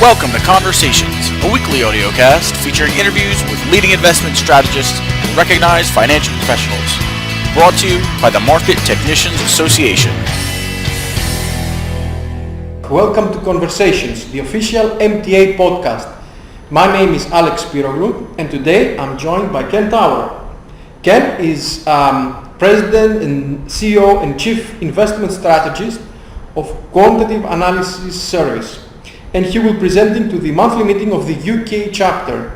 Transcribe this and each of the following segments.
Welcome to Conversations, a weekly audiocast featuring interviews with leading investment strategists and recognized financial professionals. Brought to you by the Market Technicians Association. Welcome to Conversations, the official MTA podcast. My name is Spiroglou, and today I'm joined by Ken Tuie. Ken is President and CEO and Chief Investment Strategist of Quantitative Series, and he will be presenting to the monthly meeting of the UK chapter.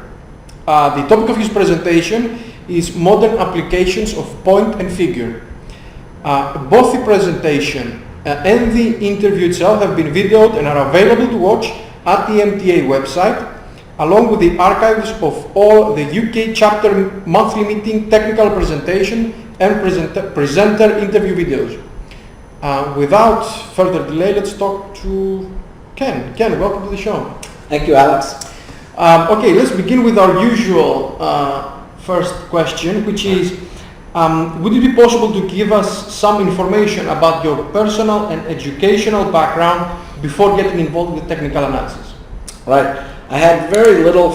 The topic of his presentation is modern applications of point and figure. Both the presentation and the interview itself have been videoed and are available to watch at the MTA website, along with the archives of all the UK chapter monthly meeting technical presentation and presenter interview videos. Without further delay, let's talk to Ken. Ken, welcome to the show. Thank you, Alex. Okay, let's begin with our usual first question, which is, would it be possible to give us some information about your personal and educational background before getting involved with technical analysis? Right. I had very little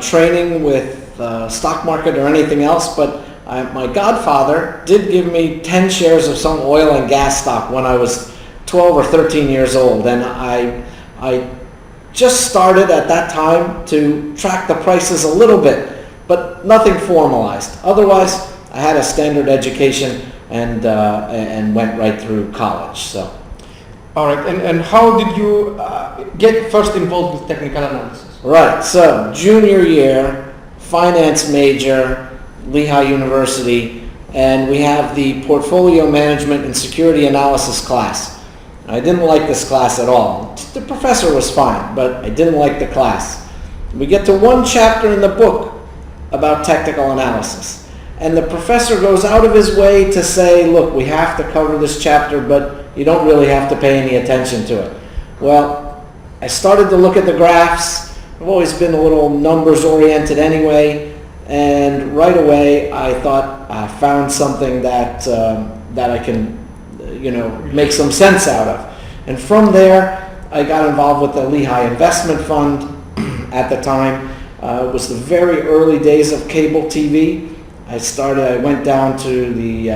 training with stock market or anything else, but my godfather did give me 10 shares of some oil and gas stock when I was 12 or 13 years old, and I just started at that time to track the prices a little bit, but nothing formalized. Otherwise, I had a standard education and went right through college. So. All right, and how did you get first involved with technical analysis? Right, so junior year, finance major, Lehigh University, and we have the portfolio management and security analysis class. I didn't like this class at all. The professor was fine, but I didn't like the class. We get to one chapter in the book about technical analysis, and the professor goes out of his way to say, look, we have to cover this chapter, but you don't really have to pay any attention to it. Well, I started to look at the graphs. I've always been a little numbers oriented anyway, and right away I thought I found something that I can make some sense out of. And from there, I got involved with the Lehigh Investment Fund at the time. It was the very early days of cable TV. I went down to the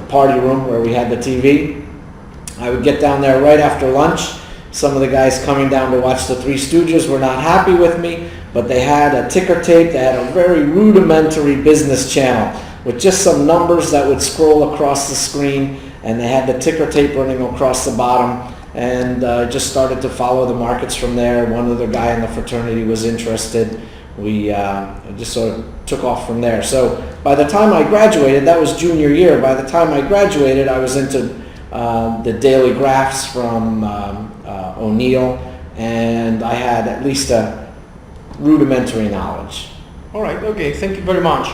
party room where we had the TV. I would get down there right after lunch. Some of the guys coming down to watch the Three Stooges were not happy with me, but they had a ticker tape. They had a very rudimentary business channel with just some numbers that would scroll across the screen, and they had the ticker tape running across the bottom, and just started to follow the markets from there. One other guy in the fraternity was interested. We just sort of took off from there. So by the time I graduated, that was junior year, by the time I graduated, I was into the daily graphs from O'Neill, and I had at least a rudimentary knowledge. All right, okay, thank you very much.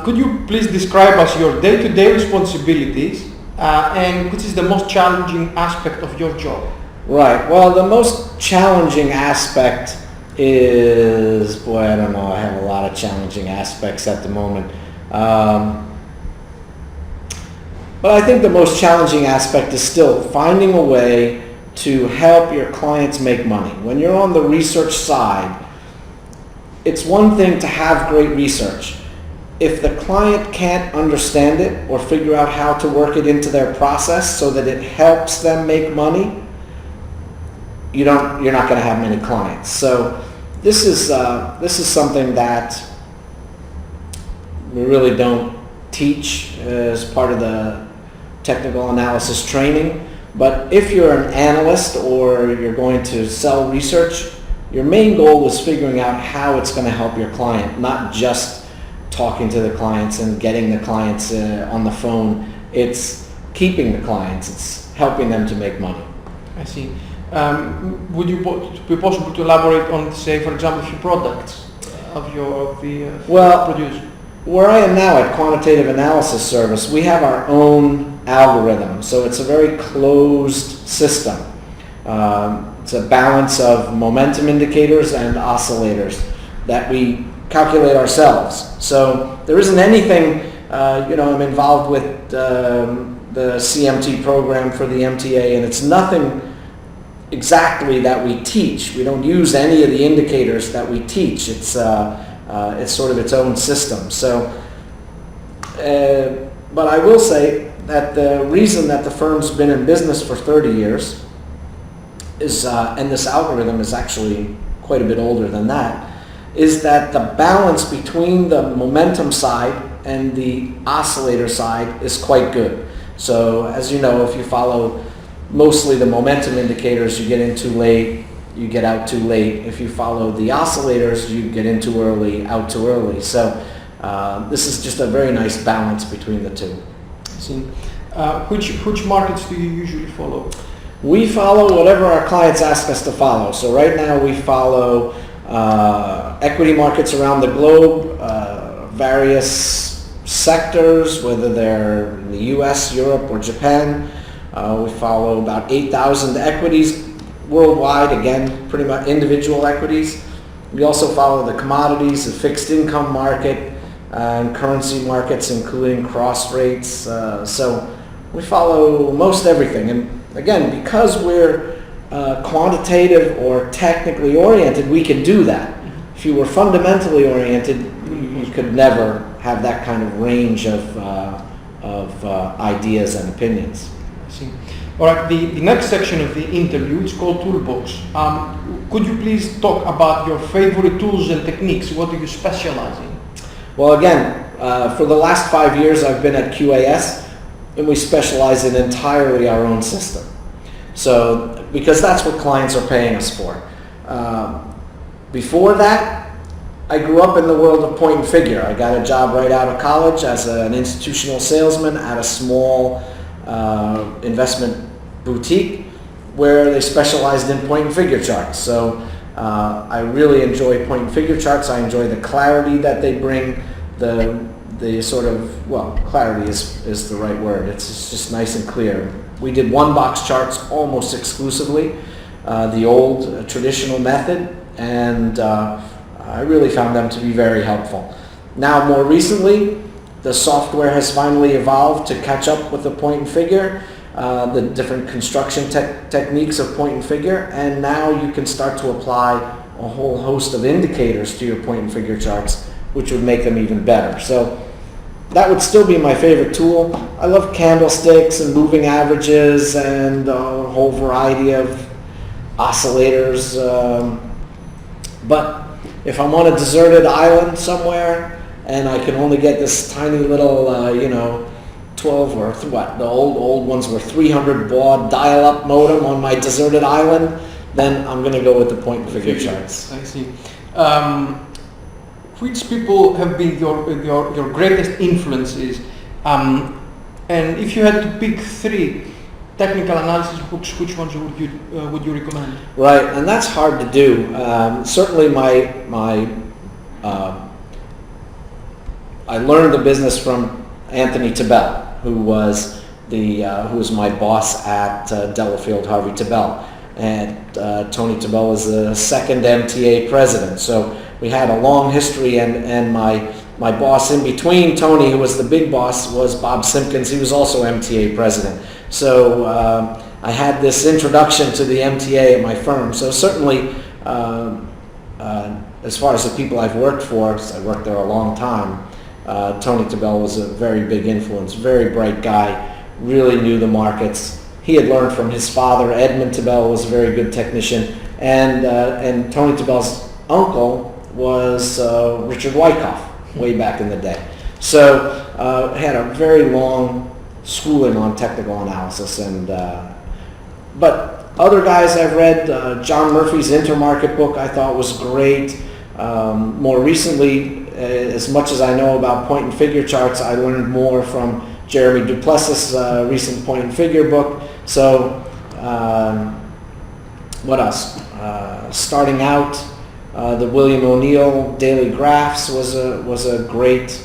Could you please describe us your day-to-day responsibilities and which is the most challenging aspect of your job? Right, well, the most challenging aspect is, I don't know, I have a lot of challenging aspects at the moment. But I think the most challenging aspect is still finding a way to help your clients make money. When you're on the research side, it's one thing to have great research. If the client can't understand it or figure out how to work it into their process so that it helps them make money, you're not going to have many clients. So this is something that we really don't teach as part of the technical analysis training. But if you're an analyst or you're going to sell research, your main goal is figuring out how it's going to help your client, not just talking to the clients and getting the clients on the phone. It's keeping the clients. It's helping them to make money. I see. Would you be possible to elaborate on, say, for example, a few products of the producer? Where I am now at Quantitative Analysis Service, we have our own algorithm. So it's a very closed system. It's a balance of momentum indicators and oscillators that we calculate ourselves. So there isn't anything, I'm involved with the CMT program for the MTA, and it's nothing exactly that we teach. We don't use any of the indicators that we teach. It's sort of its own system. So, but I will say that the reason that the firm's been in business for 30 years is, and this algorithm is actually quite a bit older than that, is that the balance between the momentum side and the oscillator side is quite good. So as you know, if you follow mostly the momentum indicators, you get in too late, you get out too late. If you follow the oscillators, you get in too early, out too early. So this is just a very nice balance between the two. I see. Which markets do you usually follow? We follow whatever our clients ask us to follow. So right now we follow equity markets around the globe, various sectors, whether they're in the US, Europe, or Japan. We follow about 8,000 equities worldwide, again, pretty much individual equities. We also follow the commodities, the fixed income market, and currency markets, including cross rates. So we follow most everything. And again, because we're quantitative or technically oriented, we can do that. If you were fundamentally oriented, you could never have that kind of range of ideas and opinions. I see. All right, the next section of the interview is called Toolbox. Could you please talk about your favorite tools and techniques? What do you specialize in? Well, again, for the last 5 years I've been at QAS, and we specialize in entirely our own system. So, because that's what clients are paying us for. Before that, I grew up in the world of point and figure. I got a job right out of college as an institutional salesman at a small investment boutique where they specialized in point and figure charts. So I really enjoy point and figure charts. I enjoy the clarity that they bring, the sort of, well, clarity is the right word. It's just nice and clear. We did one box charts almost exclusively, the old traditional method, and I really found them to be very helpful. Now, more recently, the software has finally evolved to catch up with the point and figure, the different construction techniques of point and figure, and now you can start to apply a whole host of indicators to your point and figure charts, which would make them even better. So that would still be my favorite tool. I love candlesticks and moving averages and a whole variety of oscillators. But if I'm on a deserted island somewhere and I can only get this tiny little, 12 or the old ones were 300 baud dial-up modem on my deserted island, then I'm going to go with the point and figure charts. I see. Which people have been your greatest influences? And if you had to pick 3 technical analysis books, which ones would you recommend? Right, and that's hard to do. Certainly, I learned the business from Anthony Tabell, who was my boss at Delafield Harvey Tabell, and Tony Tabell was the second MTA president. So we had a long history, and my boss in between Tony, who was the big boss, was Bob Simpkins. He was also MTA president. So I had this introduction to the MTA at my firm. So certainly, as far as the people I've worked for, I worked there a long time, Tony Tabell was a very big influence, very bright guy, really knew the markets. He had learned from his father. Edmund Tabell was a very good technician, and Tony Tabell's uncle was Richard Wyckoff way back in the day. So had a very long schooling on technical analysis, and but other guys I've read, John Murphy's Intermarket book I thought was great. More recently, as much as I know about point and figure charts, I learned more from Jeremy Duplessis' recent point and figure book. So what else? Starting out, the William O'Neill Daily Graphs was a great,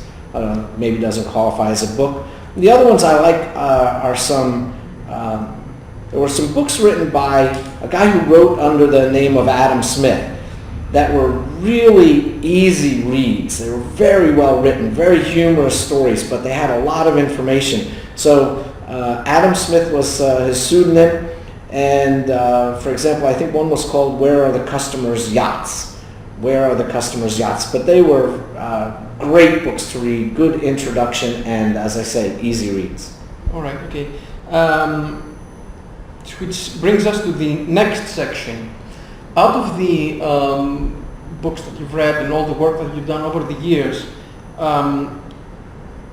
maybe doesn't qualify as a book. The other ones I like are some, there were some books written by a guy who wrote under the name of Adam Smith that were really easy reads. They were very well written, very humorous stories, but they had a lot of information. So Adam Smith was his pseudonym, And for example, I think one was called "Where Are the Customers' Yachts?" Where are the customers' yachts? But they were great books to read, good introduction, and as I say, easy reads. All right, okay. Which brings us to the next section. Out of the books that you've read and all the work that you've done over the years,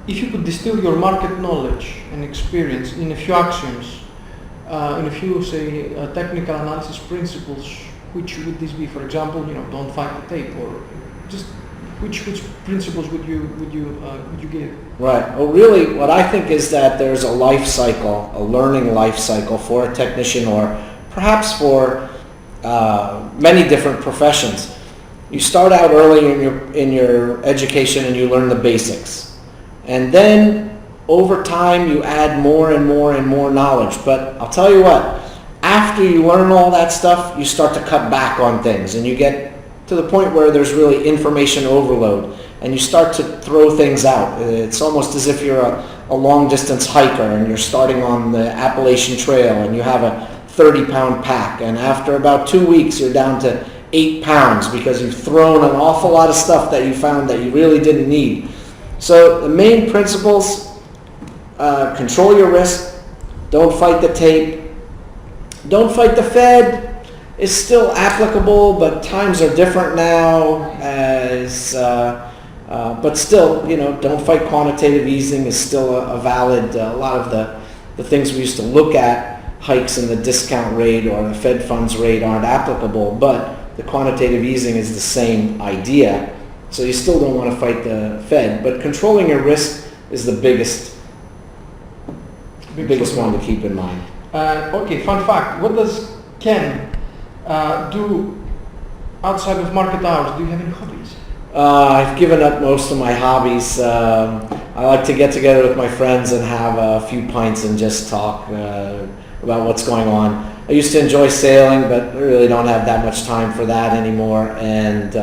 if you could distill your market knowledge and experience in a few axioms, in a few, say, technical analysis principles, which would this be? For example, don't fight the tape, or just which principles would you give? Right. Well, really, what I think is that there's a life cycle, a learning life cycle for a technician, or perhaps for many different professions. You start out early in your education and you learn the basics, and then over time you add more and more and more knowledge. But I'll tell you what. After you learn all that stuff, you start to cut back on things, and you get to the point where there's really information overload, and you start to throw things out. It's almost as if you're a long-distance hiker, and you're starting on the Appalachian Trail, and you have a 30-pound pack, and after about 2 weeks, you're down to 8 pounds because you've thrown an awful lot of stuff that you found that you really didn't need. So the main principles, control your risk, don't fight the tape, don't fight the Fed is still applicable, but times are different now. But still, don't fight quantitative easing is still a valid. A lot of the things we used to look at, hikes in the discount rate or the Fed funds rate, aren't applicable. But the quantitative easing is the same idea. So you still don't want to fight the Fed, but controlling your risk is the biggest one to keep in mind. Okay, fun fact. What does Ken do outside of market hours? Do you have any hobbies? I've given up most of my hobbies. I like to get together with my friends and have a few pints and just talk about what's going on. I used to enjoy sailing, but I really don't have that much time for that anymore, and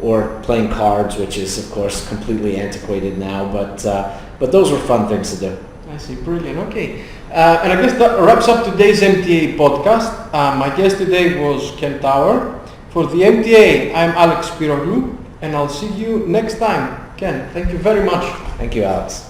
or playing cards, which is, of course, completely antiquated now, but those were fun things to do. I see, brilliant, okay. And I guess that wraps up today's MTA podcast. My guest today was Ken Tuie. For the MTA, I'm Alex Spiroglou, and I'll see you next time. Ken, thank you very much. Thank you, Alex.